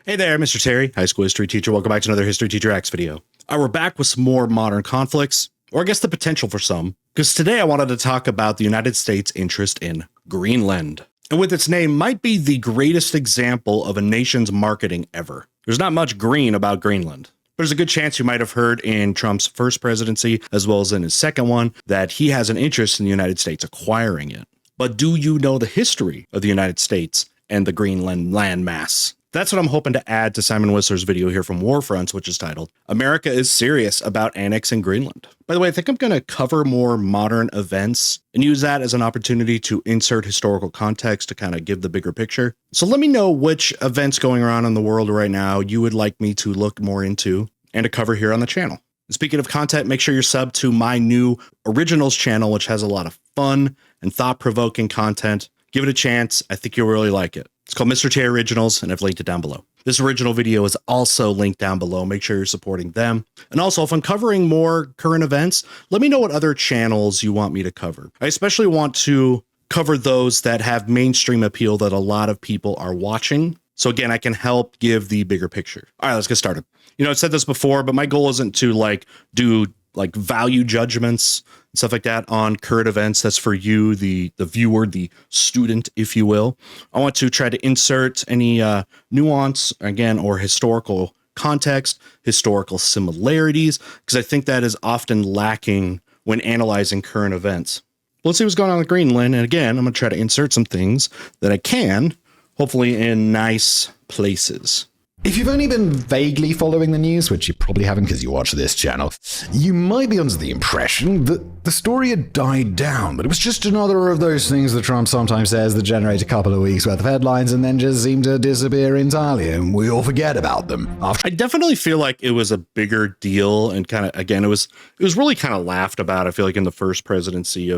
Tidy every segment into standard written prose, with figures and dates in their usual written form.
Hey there, Mr. Terry, high school history teacher. Welcome back to another History Teacher X video. We're back with some more modern conflicts, or I guess the potential for some, because today I wanted to talk about the United States' interest in Greenland. And with its name, might be the greatest example of a nation's marketing ever. There's not much green about Greenland. But there's a good chance you might have heard in Trump's first presidency, as well as in his second one, that he has an interest in the United States acquiring it. But do you know the history of the United States and the Greenland landmass? That's what I'm hoping to add to Simon Whistler's video here from Warfronts, which is titled, America is Serious About Annexing Greenland. By the way, I think I'm going to cover more modern events and use that as an opportunity to insert historical context to kind of give the bigger picture. So let me know which events going around in the world right now you would like me to look more into and to cover here on the channel. Speaking of content, make sure you're subbed to my new Originals channel, which has a lot of fun and thought-provoking content. Give it a chance. I think you'll really like it. It's called Mr. Terry Originals, and I've linked it down below. This original video is also linked down below. Make sure you're supporting them. And also, if I'm covering more current events, let me know what other channels you want me to cover. I especially want to cover those that have mainstream appeal that a lot of people are watching. So again, I can help give the bigger picture. All right, let's get started. You know, I've said this before, but my goal isn't to do value judgments and stuff like that on current events. That's for you, the viewer, the student, if you will. I want to try to insert any nuance, again, or historical context, historical similarities, because I think that is often lacking when analyzing current events. Let's see what's going on with Greenland. And again, I'm going to try to insert some things that I can, hopefully in nice places. If you've only been vaguely following the news, which you probably haven't because you watch this channel, you might be under the impression that the story had died down, but it was just another of those things that Trump sometimes says that generate a couple of weeks worth of headlines and then just seem to disappear entirely, and we all forget about them. I definitely feel like it was a bigger deal, and kind of, again, it was really kind of laughed about, I feel like, in the first presidency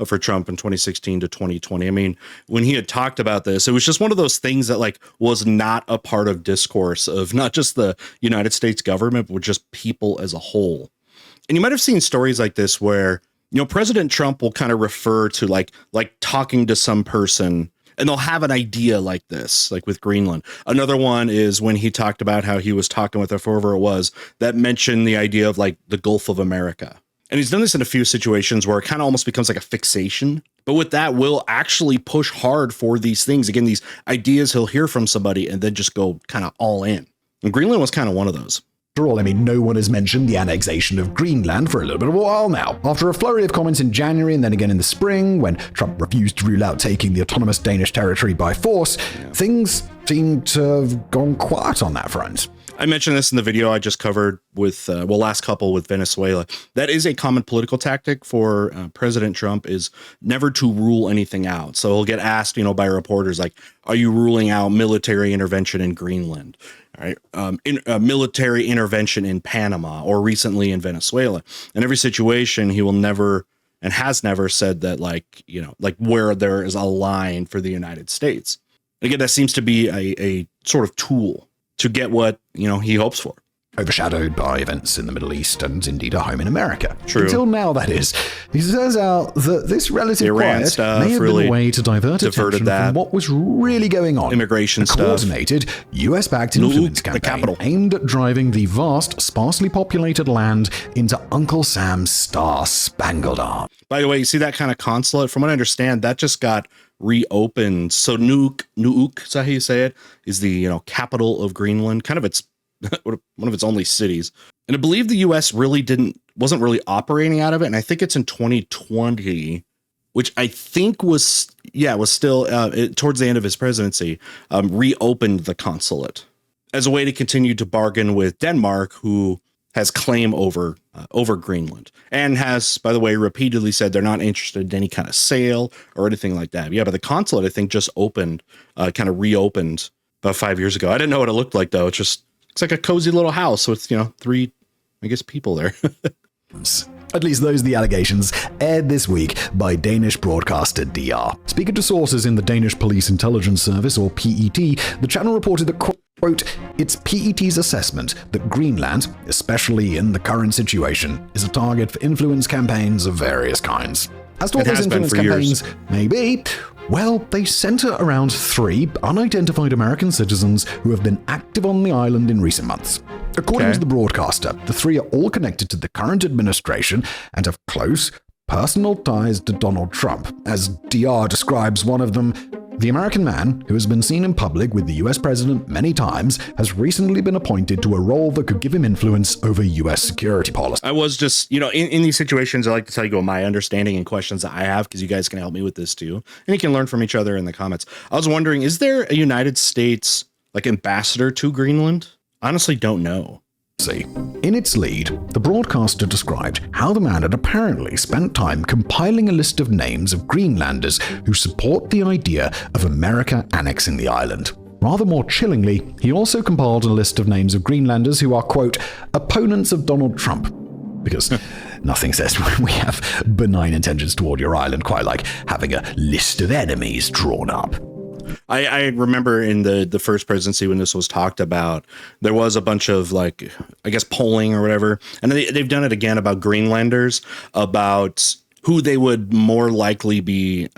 for Trump in 2016 to 2020. I mean, when he had talked about this, it was just one of those things that was not a part of discourse of not just the United States government, but just people as a whole. And you might have seen stories like this where, President Trump will kind of refer to like talking to some person and they'll have an idea like this, like with Greenland. Another one is when he talked about how he was talking with whoever it was that mentioned the idea of the Gulf of America. And he's done this in a few situations where it kind of almost becomes like a fixation. But with that, will actually push hard for these things. Again, these ideas he'll hear from somebody and then just go kind of all in. And Greenland was kind of one of those. After all, no one has mentioned the annexation of Greenland for a little bit of a while now. After a flurry of comments in January and then again in the spring, when Trump refused to rule out taking the autonomous Danish territory by force, things seem to have gone quiet on that front. I mentioned this in the video I just covered with, last couple with Venezuela. That is a common political tactic for President Trump, is never to rule anything out. So he'll get asked, by reporters, are you ruling out military intervention in Greenland? All right, military intervention in Panama or recently in Venezuela. In every situation, he will never and has never said that, where there is a line for the United States. Again, that seems to be a sort of tool to get what, he hopes for. Overshadowed by events in the Middle East and indeed a home in America. True. Until now, that is. It turns out that this relative quiet may have been a way to divert attention from what was really going on. Immigration stuff. A coordinated, US-backed influence campaign aimed at driving the vast, sparsely populated land into Uncle Sam's star-spangled arm. By the way, you see that kind of consulate? From what I understand, that just got reopened. So Nuuk, is that how you say it? Is the capital of Greenland, kind of its one of its only cities. And I believe the U.S. wasn't really operating out of it. And I think it's in 2020, which I think was still towards the end of his presidency, reopened the consulate as a way to continue to bargain with Denmark, who has claim over Greenland and has, by the way, repeatedly said they're not interested in any kind of sale or anything like that. Yeah, but the consulate, I think, just kind of reopened about 5 years ago. I didn't know what it looked like, though. It's like a cozy little house with, 3, I guess, people there. At least those are the allegations aired this week by Danish broadcaster DR. Speaking to sources in the Danish Police Intelligence Service, or PET, the channel reported that, quote, it's PET's assessment that Greenland, especially in the current situation, is a target for influence campaigns of various kinds. As to what those influence campaigns may be, Well, they center around 3 unidentified American citizens who have been active on the island in recent months. According to the broadcaster, the 3 are all connected to the current administration and have close, personal ties to Donald Trump. As DR describes one of them, the American man, who has been seen in public with the US president many times, has recently been appointed to a role that could give him influence over US security policy. I was just, in these situations, I like to tell you my understanding and questions that I have, because you guys can help me with this too. And you can learn from each other in the comments. I was wondering, is there a United States ambassador to Greenland? Honestly, don't know. In its lead, the broadcaster described how the man had apparently spent time compiling a list of names of Greenlanders who support the idea of America annexing the island. Rather more chillingly, he also compiled a list of names of Greenlanders who are, quote, opponents of Donald Trump. Because nothing says we have benign intentions toward your island quite like having a list of enemies drawn up. I remember in the first presidency when this was talked about, there was a bunch of polling or whatever. And they've done it again about Greenlanders, about who they would more likely be.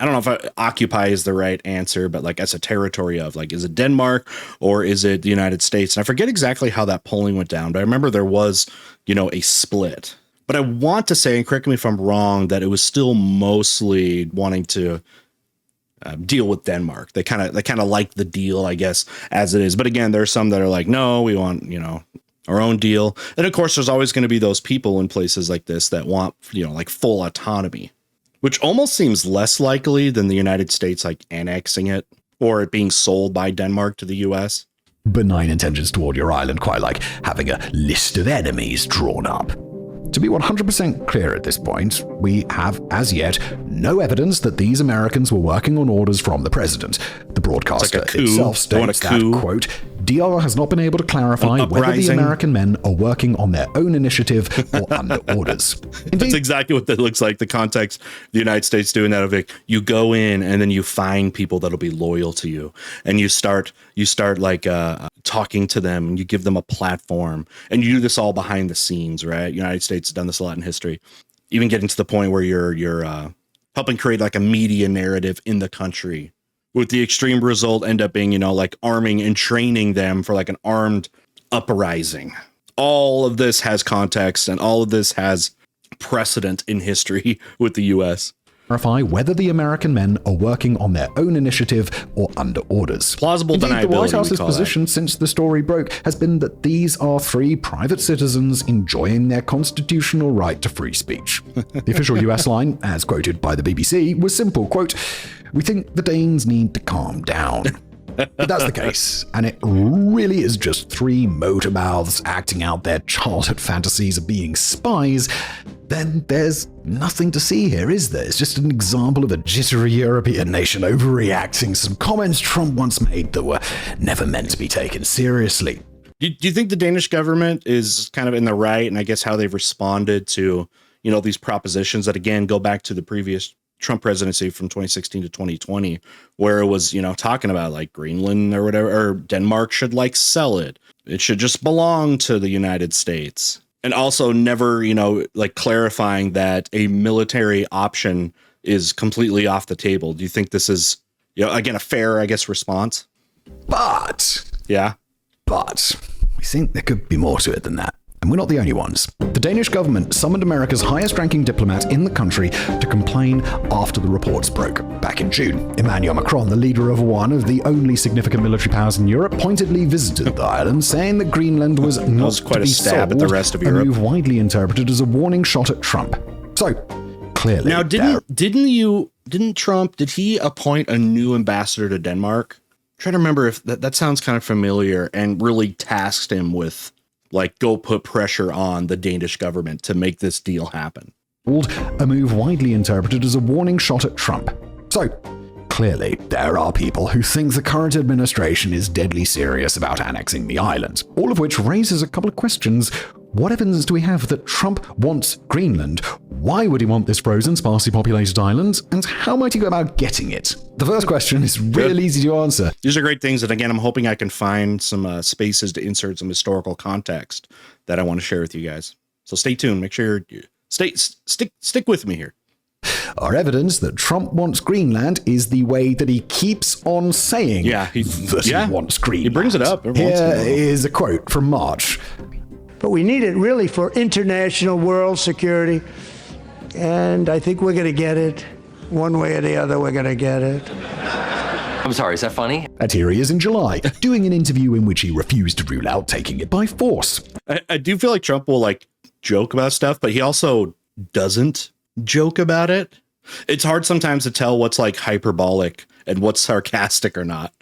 I don't know if occupy is the right answer, but as a territory of is it Denmark or is it the United States? And I forget exactly how that polling went down, but I remember there was, a split. But I want to say, and correct me if I'm wrong, that it was still mostly wanting to deal with Denmark. They kind of like the deal, I guess, as it is. But again, there's some that are like, no, we want, our own deal. And of course, there's always going to be those people in places like this that want, full autonomy, which almost seems less likely than the United States annexing it or it being sold by Denmark to the US. Benign intentions toward your island, quite like having a list of enemies drawn up. To be 100% clear at this point, we have, as yet, no evidence that these Americans were working on orders from the president. The broadcaster itself states that, quote, DR has not been able to clarify whether the American men are working on their own initiative or under orders. Indeed, that's exactly what that looks like. The context, the United States doing that of it, you go in and then you find people that'll be loyal to you, and you start talking to them, and you give them a platform, and you do this all behind the scenes, right? United States has done this a lot in history, even getting to the point where you're helping create a media narrative in the country, with the extreme result end up being, arming and training them for an armed uprising. All of this has context, and all of this has precedent in history with the U.S. Clarify whether the American men are working on their own initiative or under orders. Plausible deniability. The White House's position since the story broke has been that these are 3 private citizens enjoying their constitutional right to free speech. The official US line, as quoted by the BBC, was simple, quote, "We think the Danes need to calm down." But that's the case, and it really is just 3 motor mouths acting out their childhood fantasies of being spies. Then there's nothing to see here, is there? It's just an example of a jittery European nation overreacting some comments Trump once made that were never meant to be taken seriously. Do you think the Danish government is kind of in the right, and I guess how they've responded to, these propositions that, again, go back to the previous Trump presidency from 2016 to 2020, where it was, talking about Greenland or whatever, or Denmark should sell it. It should just belong to the United States. And also never, clarifying that a military option is completely off the table. Do you think this is, again, a fair, I guess, response? But we think there could be more to it than that. And we're not the only ones. The Danish government summoned America's highest-ranking diplomat in the country to complain after the reports broke. Back in June, Emmanuel Macron, the leader of one of the only significant military powers in Europe, pointedly visited the island, saying that Greenland was not quite to be a stab sold, at the rest of a Europe. move widely interpreted as a warning shot at Trump. So, clearly... Now, didn't Trump, did he appoint a new ambassador to Denmark? I'm trying to remember if that sounds kind of familiar, and really tasked him with go put pressure on the Danish government to make this deal happen. A move widely interpreted as a warning shot at Trump. So, clearly, there are people who think the current administration is deadly serious about annexing the island, all of which raises a couple of questions. What evidence do we have that Trump wants Greenland? Why would he want this frozen, sparsely populated island? And how might he go about getting it? The first question is real easy to answer. These are great things. And again, I'm hoping I can find some spaces to insert some historical context that I want to share with you guys. So stay tuned. Make sure you stick with me here. are evidence that Trump wants Greenland is the way that he keeps on saying Yeah, he wants Greenland. He brings it up every once in a Here while. is a quote from March. But we need it really for international world security. And I think we're going to get it. One way or the other, we're going to get it. I'm sorry, is that funny? And here he is in July, doing an interview in which he refused to rule out taking it by force. I do feel like Trump will like joke about stuff, but he also doesn't joke about it. It's hard sometimes to tell what's like hyperbolic and what's sarcastic or not.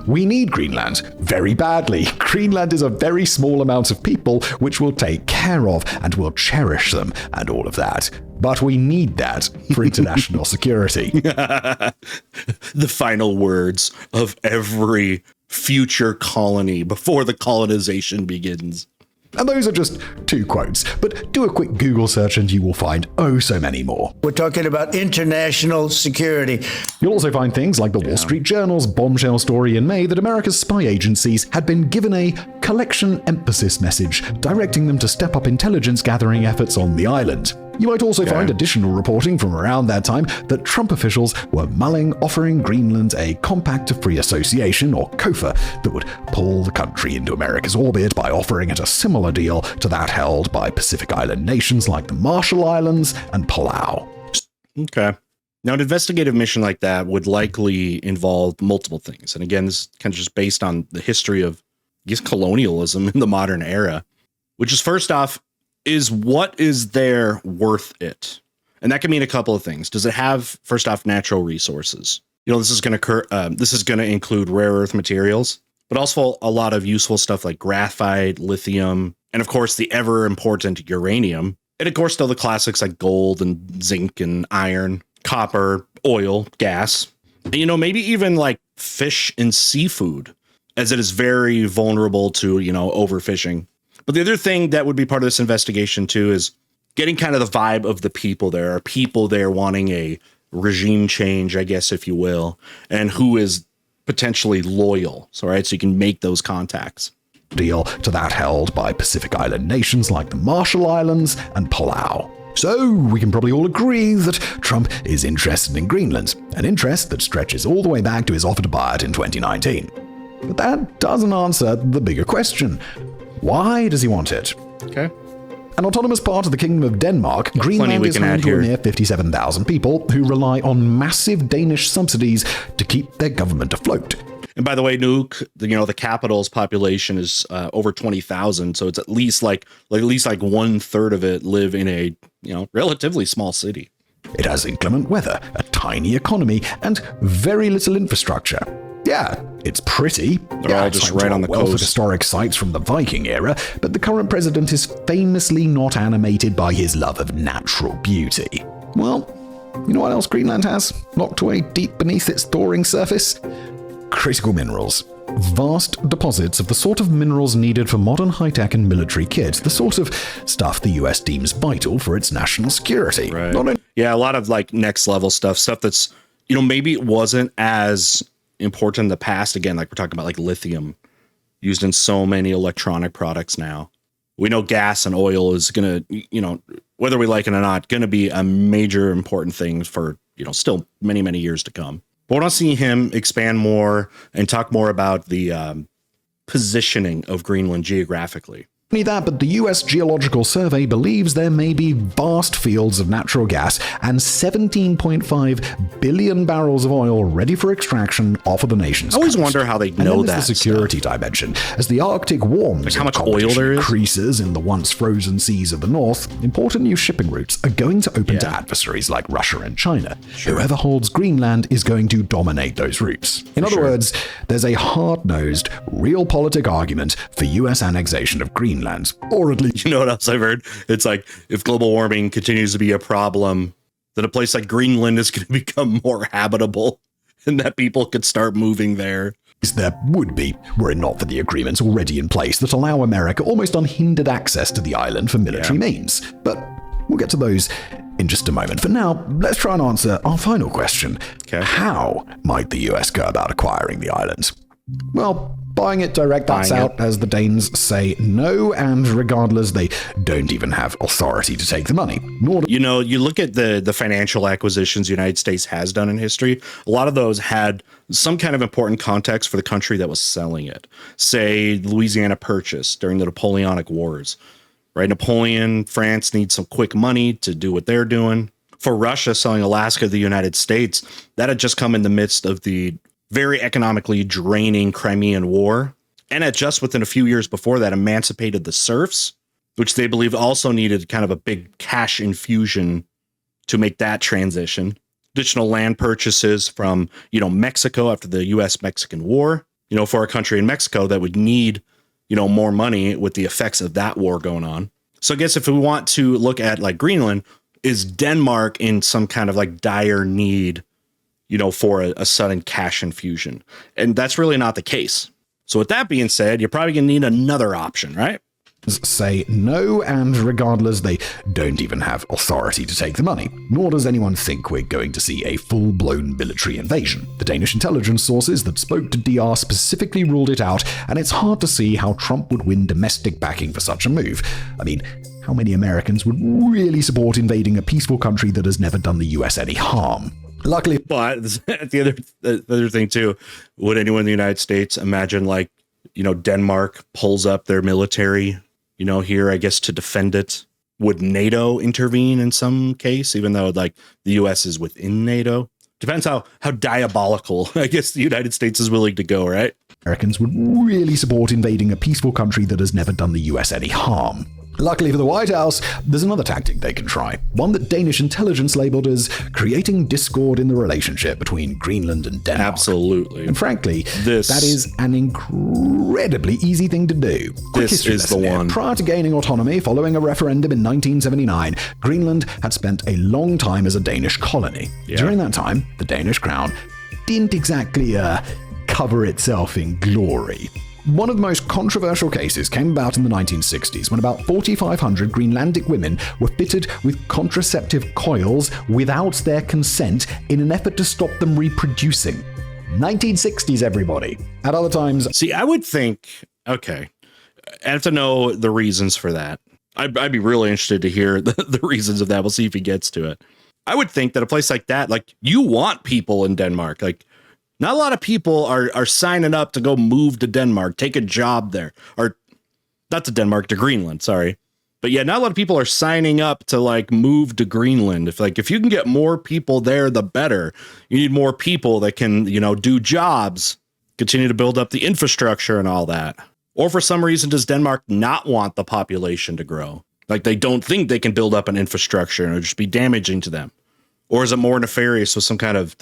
We need Greenland very badly. Greenland is a very small amount of people which we'll take care of and we'll cherish them and all of that. But we need that for international security. The final words of every future colony before the colonization begins. And those are just 2 quotes, but do a quick Google search and you will find oh so many more. We're talking about international security. You'll also find things like the Wall Street Journal's bombshell story in May that America's spy agencies had been given a collection emphasis message, directing them to step up intelligence gathering efforts on the island. You might also find additional reporting from around that time that Trump officials were mulling offering Greenland a Compact of Free Association, or COFA, that would pull the country into America's orbit by offering it a similar deal to that held by Pacific Island nations like the Marshall Islands and Palau. Okay. Now, an investigative mission like that would likely involve multiple things. And again, this is kind of just based on the history of, I guess, colonialism in the modern era, which is first off, is what is there worth it? And that can mean a couple of things. Does it have, first off, natural resources? This is going to include rare earth materials, but also a lot of useful stuff like graphite, lithium, and of course the ever important uranium. And of course, still the classics like gold and zinc and iron, copper, oil, gas, and, maybe even like fish and seafood, as it is very vulnerable to, overfishing. But the other thing that would be part of this investigation, too, is getting kind of the vibe of the people there. Are people there wanting a regime change, I guess, if you will, and who is potentially loyal? So you can make those contacts. Deal to that held by Pacific Island nations like the Marshall Islands and Palau. So we can probably all agree that Trump is interested in Greenland, an interest that stretches all the way back to his offer to buy it in 2019. But that doesn't answer the bigger question. Why does he want it? Okay. An autonomous part of the Kingdom of Denmark, Greenland is home to a mere 57,000 people who rely on massive Danish subsidies to keep their government afloat. And by the way, Nuuk, the capital's population is over 20,000, so it's at least like 1/3 of it live in a relatively small city. It has inclement weather, a tiny economy, and very little infrastructure. Yeah, it's pretty. They're all just right on the coast. Of historic sites from the Viking era, but the current president is famously not animated by his love of natural beauty. Well, you know what else Greenland has, locked away deep beneath its thawing surface? Critical minerals. Vast deposits of the sort of minerals needed for modern high-tech and military kit, the sort of stuff the US deems vital for its national security. Right. A lot of like next level stuff that's, maybe it wasn't as important in the past. Again, like we're talking about like lithium used in so many electronic products now. We know gas and oil is going to, whether we like it or not, going to be a major important thing for, still many, many years to come. But I want to see him expand more and talk more about the positioning of Greenland geographically. Not only that, but the US Geological Survey believes there may be vast fields of natural gas and 17.5 billion barrels of oil ready for extraction off of the nation's I always coast. wonder how they And know then that there's the security dimension. As the Arctic warms, Like how and much oil competition there is? increases in the once frozen seas of the north, important new shipping routes are going to open to Yeah. adversaries like Russia and China. Whoever holds Greenland is going to dominate those routes. In other words, there's a hard-nosed, realpolitik argument for US annexation of Greenland. Or at least, You know what else I've heard? It's like if global warming continues to be a problem, then a place like Greenland is going to become more habitable and that people could start moving there. there would be, were it not for the agreements already in place that allow America almost unhindered access to the island for military means. But we'll get to those in just a moment. For now, let's try and answer our final question. Okay. How might the US go about acquiring the island? Well, Buying it direct, that's out, as the Danes say no, and regardless, they don't even have authority to take the money. You know, you look at the financial acquisitions the United States has done in history, a lot of those had some kind of important context for the country that was selling it. Say, Louisiana Purchase during the Napoleonic Wars, right? Napoleon, France needs some quick money to do what they're doing. For Russia selling Alaska to the United States, that had just come in the midst of the very economically draining Crimean War, and had just within a few years before that emancipated the serfs, which they believed also needed kind of a big cash infusion to make that transition. Additional land purchases from, Mexico after the US-Mexican War, for a country in Mexico that would need, more money with the effects of that war going on. So I guess if we want to look at like Greenland, is Denmark in some kind of like dire need for a sudden cash infusion? And that's really not the case. So with that being said, you're probably going to need another option, right? Say no, and regardless, they don't even have authority to take the money. Nor does anyone think we're going to see a full-blown military invasion. The Danish intelligence sources that spoke to DR specifically ruled it out, and it's hard to see how Trump would win domestic backing for such a move. I mean, how many Americans would really support invading a peaceful country that has never done the US any harm? Luckily, but the other thing too, would anyone in the United States imagine like, Denmark pulls up their military, here, I guess, to defend it? Would NATO intervene in some case, even though like the US is within NATO? Depends how diabolical, I guess, the United States is willing to go, right? Americans would really support invading a peaceful country that has never done the US any harm. Luckily for the White House, there's another tactic they can try, one that Danish intelligence labeled as creating discord in the relationship between Greenland and Denmark. Absolutely. And frankly, that is an incredibly easy thing to do. This is the one. Prior to gaining autonomy following a referendum in 1979, Greenland had spent a long time as a Danish colony. Yeah. During that time, the Danish crown didn't exactly cover itself in glory. One of the most controversial cases came about in the 1960s when about 4,500 Greenlandic women were fitted with contraceptive coils without their consent in an effort to stop them reproducing. 1960s, everybody. At other times... See, I would think, okay, I have to know the reasons for that. I'd be really interested to hear the reasons of that. We'll see if he gets to it. I would think that a place like that, like, you want people in Denmark, like, not a lot of people are signing up to go move to Denmark, take a job there, or not to Denmark, to Greenland. Sorry. But yeah, not a lot of people are signing up to like move to Greenland. If you can get more people there, the better. You need more people that can, do jobs, continue to build up the infrastructure and all that. Or for some reason, does Denmark not want the population to grow? Like they don't think they can build up an infrastructure and it'll just be damaging to them. Or is it more nefarious with some kind of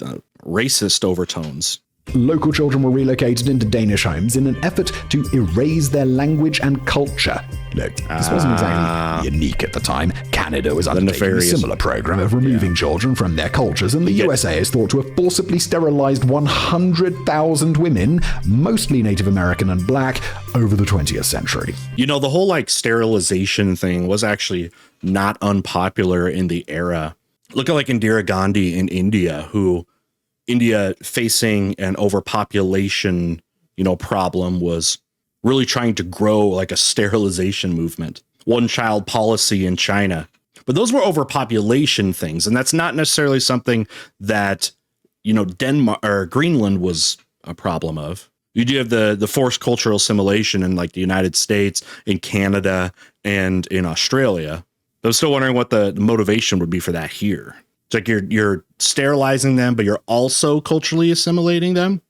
racist overtones? Local children were relocated into Danish homes in an effort to erase their language and culture. Look, this wasn't exactly unique at the time. Canada was undertaking a similar program of removing children from their cultures, and the USA is thought to have forcibly sterilized 100,000 women, mostly Native American and Black, over the 20th century. The whole like sterilization thing was actually not unpopular in the era. Look at like Indira Gandhi in India, India facing an overpopulation, problem was really trying to grow like a sterilization movement. One child policy in China. But those were overpopulation things. And that's not necessarily something that, Denmark or Greenland was a problem of. You do have the forced cultural assimilation in like the United States, in Canada, and in Australia. I'm still wondering what the motivation would be for that here. It's like you're sterilizing them, but you're also culturally assimilating them.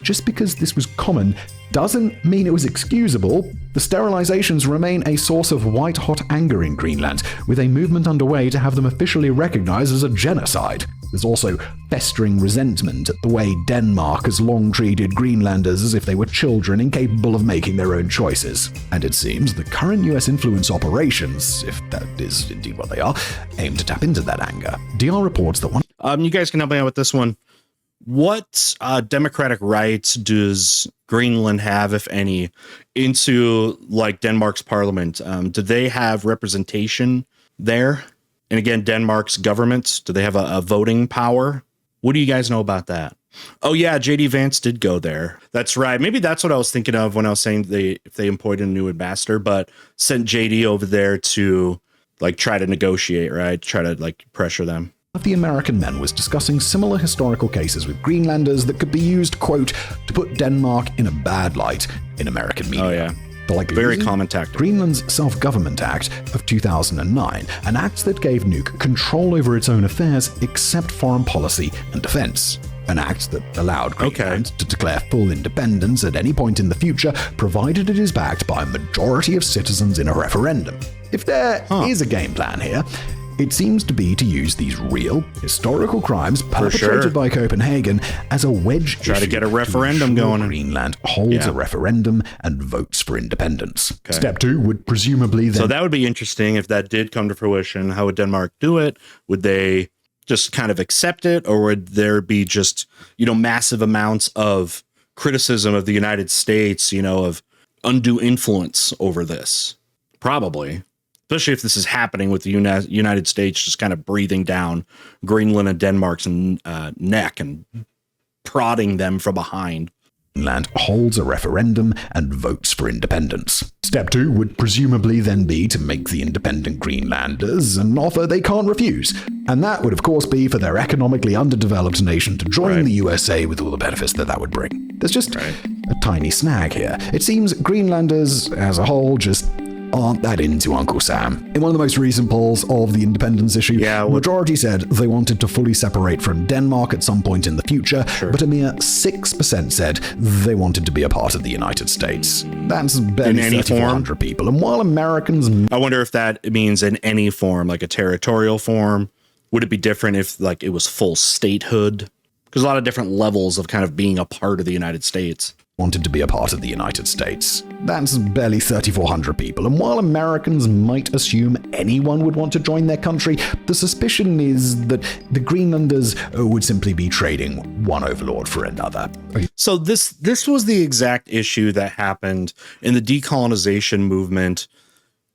Just because this was common doesn't mean it was excusable. The sterilizations remain a source of white-hot anger in Greenland, with a movement underway to have them officially recognized as a genocide. There's also festering resentment at the way Denmark has long treated Greenlanders as if they were children incapable of making their own choices. And it seems the current US influence operations, if that is indeed what they are, aim to tap into that anger. DR reports that one... You guys can help me out with this one. What democratic rights does Greenland have, if any, into like Denmark's parliament? Do they have representation there? And again, Denmark's government, do they have a voting power? What do you guys know about that? Oh yeah, JD Vance did go there. That's right. Maybe that's what I was thinking of when I was saying if they appointed a new ambassador, but sent JD over there to like try to negotiate, right? Try to like pressure them. Of the American men was discussing similar historical cases with Greenlanders that could be used, quote, to put Denmark in a bad light in American media. Oh yeah. The likely Very reason? common tactic. Greenland's Self-Government Act of 2009, an act that gave Nuuk control over its own affairs except foreign policy and defense. An act that allowed Greenland to declare full independence at any point in the future, provided it is backed by a majority of citizens in a referendum. If there is a game plan here, it seems to be to use these real, historical crimes perpetrated by Copenhagen as a wedge Try to get a referendum to ensure going. Greenland holds a referendum and votes for independence. Step 2 would presumably then... So that would be interesting if that did come to fruition. How would Denmark do it? Would they just kind of accept it? Or would there be just, massive amounts of criticism of the United States, of undue influence over this? Probably. Especially if this is happening with the United States just kind of breathing down Greenland and Denmark's neck and prodding them from behind. Greenland holds a referendum and votes for independence. Step 2 would presumably then be to make the independent Greenlanders an offer they can't refuse. And that would, of course, be for their economically underdeveloped nation to join the USA with all the benefits that would bring. There's just a tiny snag here. It seems Greenlanders, as a whole, just aren't that into Uncle Sam. In one of the most recent polls of the independence issue, the majority said they wanted to fully separate from Denmark at some point in the future, but a mere 6% said they wanted to be a part of the United States. That's barely 3,400 people. And while Americans... I wonder if that means in any form, like a territorial form. Would it be different if like it was full statehood? Because a lot of different levels of kind of being a part of the United States. Wanted to be a part of the United States. That's barely 3,400 people, and while Americans might assume anyone would want to join their country, the suspicion is that the Greenlanders would simply be trading one overlord for another. So this was the exact issue that happened in the decolonization movement,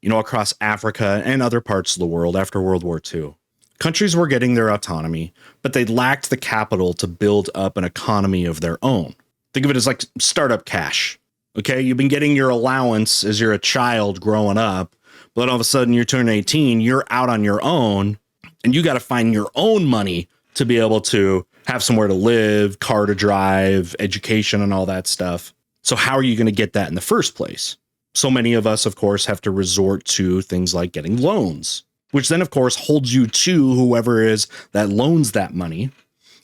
across Africa and other parts of the world after World War II. Countries were getting their autonomy, but they lacked the capital to build up an economy of their own. Think of it as like startup cash. Okay, you've been getting your allowance as you're a child growing up, but all of a sudden you turn 18, you're out on your own, and you got to find your own money to be able to have somewhere to live, car to drive, education, and all that stuff. So how are you going to get that in the first place? So many of us, of course, have to resort to things like getting loans, which then, of course, holds you to whoever is that loans that money.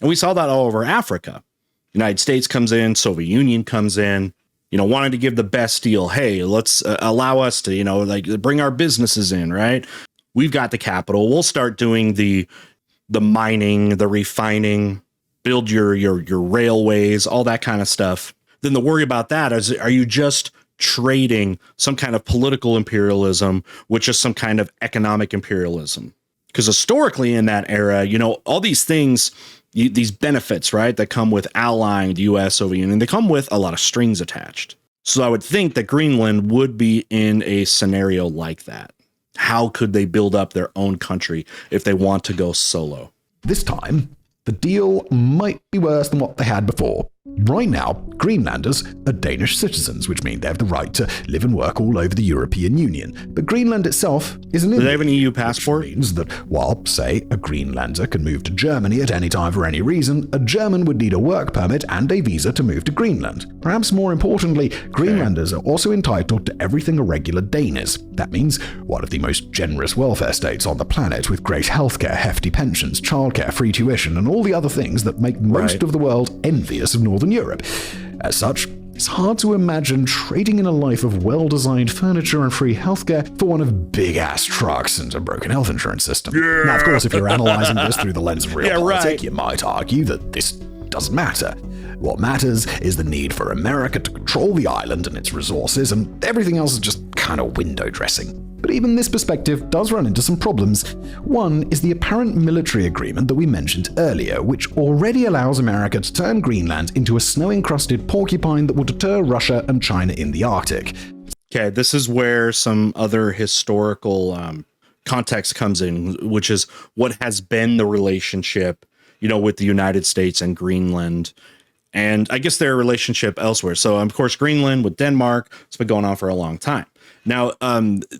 And we saw that all over Africa. United States comes in, Soviet Union comes in, wanting to give the best deal. Hey, let's allow us to, bring our businesses in, right? We've got the capital. We'll start doing the mining, the refining, build your railways, all that kind of stuff. Then the worry about that is, are you just trading some kind of political imperialism with just some kind of economic imperialism? Because historically in that era, all these things, these benefits, right, that come with allying the US, Soviet Union, they come with a lot of strings attached. So I would think that Greenland would be in a scenario like that. How could they build up their own country if they want to go solo? This time, the deal might be worse than what they had before. Right now, Greenlanders are Danish citizens, which means they have the right to live and work all over the European Union. But Greenland itself isn't in. Do they have an EU passport? Which means that while, say, a Greenlander can move to Germany at any time for any reason, a German would need a work permit and a visa to move to Greenland. Perhaps more importantly, Greenlanders are also entitled to everything a regular Dane is. That means one of the most generous welfare states on the planet, with great healthcare, hefty pensions, childcare, free tuition, and all the other things that make most of the world envious of Northern Europe. As such, it's hard to imagine trading in a life of well-designed furniture and free healthcare for one of big-ass trucks and a broken health insurance system. Yeah. Now, of course, if you're analyzing this through the lens of realpolitik, you might argue that this doesn't matter. What matters is the need for America to control the island and its resources, and everything else is just kind of window dressing. But even this perspective does run into some problems. One is the apparent military agreement that we mentioned earlier, which already allows America to turn Greenland into a snow-encrusted porcupine that will deter Russia and China in the Arctic. Okay, this is where some other historical context comes in, which is what has been the relationship with the United States and Greenland, and I guess their relationship elsewhere. So, of course, Greenland with Denmark, it's been going on for a long time. Now,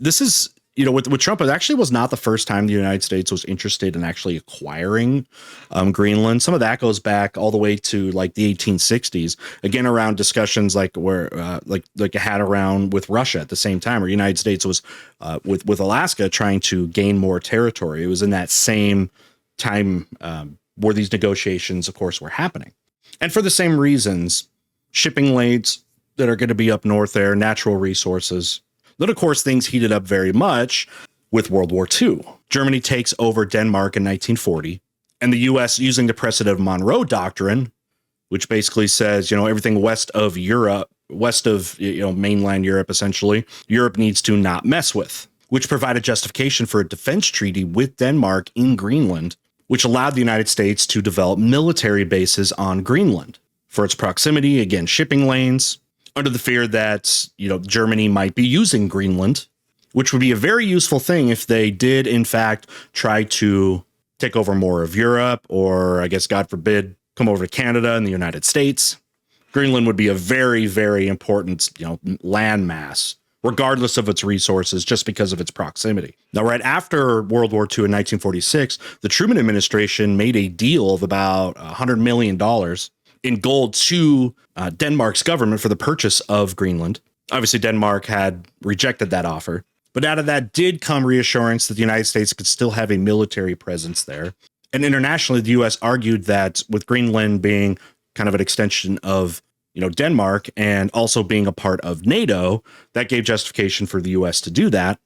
this is, with Trump, it actually was not the first time the United States was interested in actually acquiring Greenland. Some of that goes back all the way to like the 1860s, again, around discussions like where like it had around with Russia at the same time, where the United States was with Alaska trying to gain more territory. It was in that same time where these negotiations, of course, were happening. And for the same reasons, shipping lanes that are going to be up north there, natural resources. Then, of course, things heated up very much with World War II. Germany takes over Denmark in 1940, and the U.S., using the precedent of Monroe Doctrine, which basically says, everything west of Europe, west of, mainland Europe, essentially, Europe needs to not mess with, which provided justification for a defense treaty with Denmark in Greenland, which allowed the United States to develop military bases on Greenland for its proximity, again, shipping lanes, under the fear that, Germany might be using Greenland, which would be a very useful thing if they did, in fact, try to take over more of Europe, or I guess, God forbid, come over to Canada and the United States. Greenland would be a very, very important, landmass, regardless of its resources, just because of its proximity. Now, right after World War II in 1946, the Truman administration made a deal of about $100 million in gold to Denmark's government for the purchase of Greenland. Obviously, Denmark had rejected that offer, but out of that did come reassurance that the United States could still have a military presence there. And internationally, the U.S. argued that with Greenland being kind of an extension of Denmark, and also being a part of NATO, that gave justification for the U.S. to do that,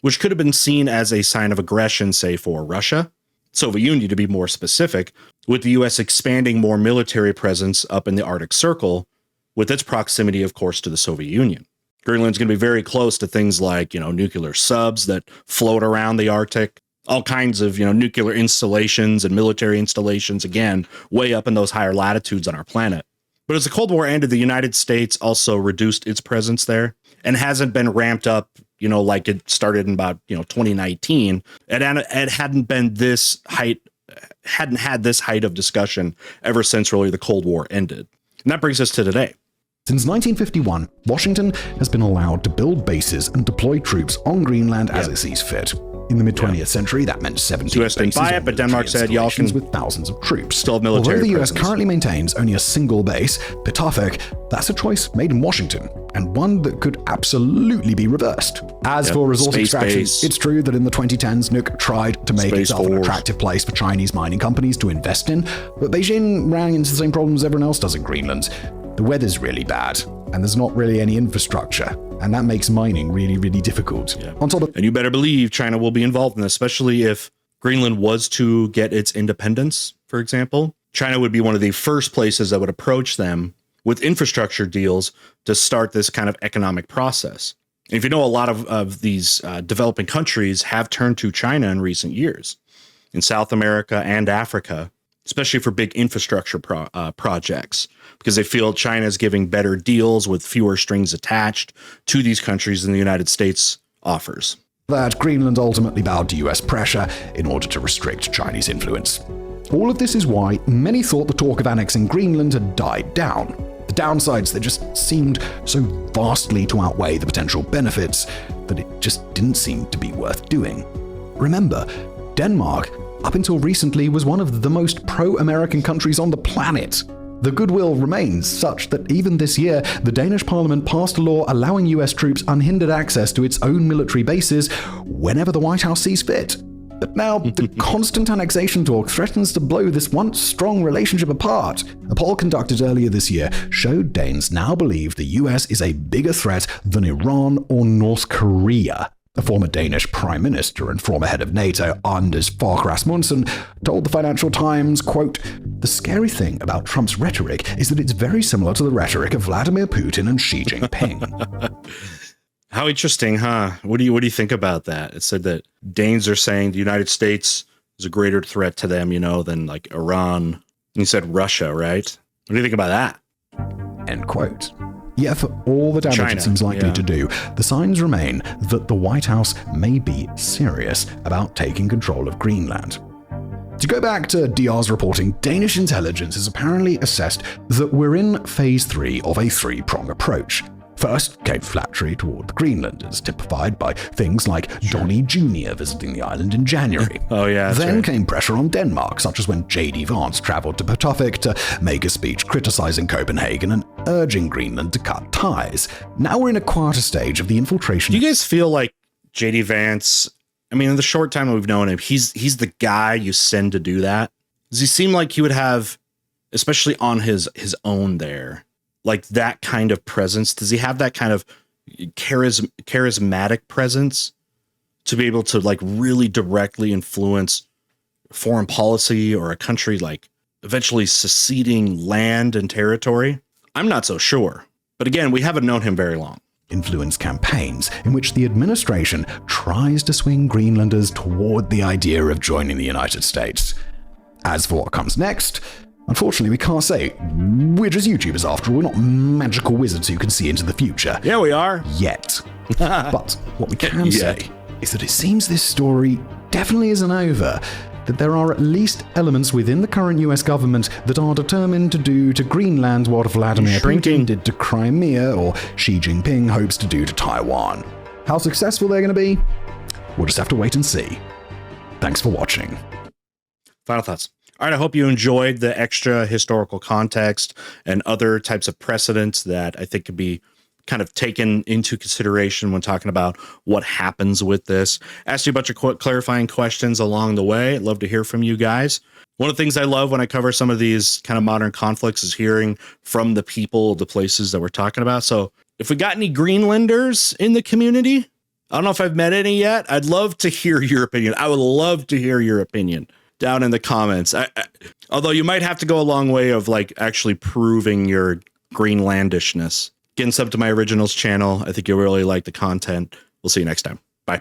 which could have been seen as a sign of aggression, say, for Russia, Soviet Union to be more specific, with the U.S. expanding more military presence up in the Arctic Circle, with its proximity, of course, to the Soviet Union. Greenland's going to be very close to things like, nuclear subs that float around the Arctic, all kinds of, nuclear installations and military installations, again, way up in those higher latitudes on our planet. But as the Cold War ended, the United States also reduced its presence there and hasn't been ramped up, like it started in about, 2019. It hadn't been this height, hadn't had this height of discussion ever since really the Cold War ended. And that brings us to today. Since 1951, Washington has been allowed to build bases and deploy troops on Greenland as it sees fit. In the mid-20th century, that meant 17 US didn't buy it, but Denmark said, y'all can, with thousands of troops. Still have military Although the US presence. currently maintains only a single base, Pituffik, that's a choice made in Washington, and one that could absolutely be reversed. As for resource Space extraction, base. it's true that in the 2010s, Nuuk tried to make Space itself an Force. attractive place for Chinese mining companies to invest in, but Beijing ran into the same problems everyone else does in Greenland. The weather's really bad, and there's not really any infrastructure, and that makes mining really, really difficult. On top of And you better believe China will be involved in this, especially if Greenland was to get its independence, for example. China would be one of the first places that would approach them with infrastructure deals to start this kind of economic process. And if you know, a lot of these developing countries have turned to China in recent years, in South America and Africa, especially for big infrastructure projects, because they feel China is giving better deals with fewer strings attached to these countries than the United States offers. that, Greenland ultimately bowed to US pressure in order to restrict Chinese influence. All of this is why many thought the talk of annexing Greenland had died down. The downsides, they just seemed so vastly to outweigh the potential benefits that it just didn't seem to be worth doing. Remember, Denmark, up until recently, was one of the most pro-American countries on the planet. The goodwill remains such that even this year, the Danish parliament passed a law allowing US troops unhindered access to its own military bases whenever the White House sees fit. But now, the constant annexation talk threatens to blow this once strong relationship apart. A poll conducted earlier this year showed Danes now believe the US is a bigger threat than Iran or North Korea. A former Danish prime minister and former head of NATO, Anders Fogh Rasmussen, told the Financial Times, quote, "The scary thing about Trump's rhetoric is that it's very similar to the rhetoric of Vladimir Putin and Xi Jinping." How interesting, huh? What do you think about that? It said that Danes are saying the United States is a greater threat to them, than like Iran. And you said Russia, right? What do you think about that? End quote. Yet for all the damage China, it seems likely to do, the signs remain that the White House may be serious about taking control of Greenland. To you go back to DR's reporting, Danish intelligence has apparently assessed that we're in phase 3 of a three-prong approach. First came flattery toward the Greenlanders, typified by things like Donnie Jr. visiting the island in January. Oh, yeah. Then came pressure on Denmark, such as when J.D. Vance traveled to Patuffik to make a speech criticizing Copenhagen and urging Greenland to cut ties. Now we're in a quieter stage of the infiltration. Do you guys feel like J.D. Vance, I mean, in the short time we've known him, he's the guy you send to do that? Does he seem like he would have, especially on his own there, like that kind of presence? Does he have that kind of charismatic presence to be able to like really directly influence foreign policy or a country like eventually seceding land and territory? I'm not so sure. But again, we haven't known him very long. Influence campaigns in which the administration tries to swing Greenlanders toward the idea of joining the United States. As for what comes next, unfortunately, we can't say. We're just YouTubers after all. We're not magical wizards who can see into the future. Yeah, we are. Yet. But what we can say is that it seems this story definitely isn't over. That there are at least elements within the current US government that are determined to do to Greenland what Vladimir Putin did to Crimea or Xi Jinping hopes to do to Taiwan. How successful they're going to be? We'll just have to wait and see. Thanks for watching. Final thoughts. All right, I hope you enjoyed the extra historical context and other types of precedents that I think could be kind of taken into consideration when talking about what happens with this. Asked you a bunch of clarifying questions along the way. I'd love to hear from you guys. One of the things I love when I cover some of these kind of modern conflicts is hearing from the people, the places that we're talking about. So if we got any Greenlanders in the community, I don't know if I've met any yet. I'd love to hear your opinion. I would love to hear your opinion down in the comments. Although you might have to go a long way of like actually proving your Greenlandishness. Getting sub to my originals channel. I think you'll really like the content. We'll see you next time. Bye.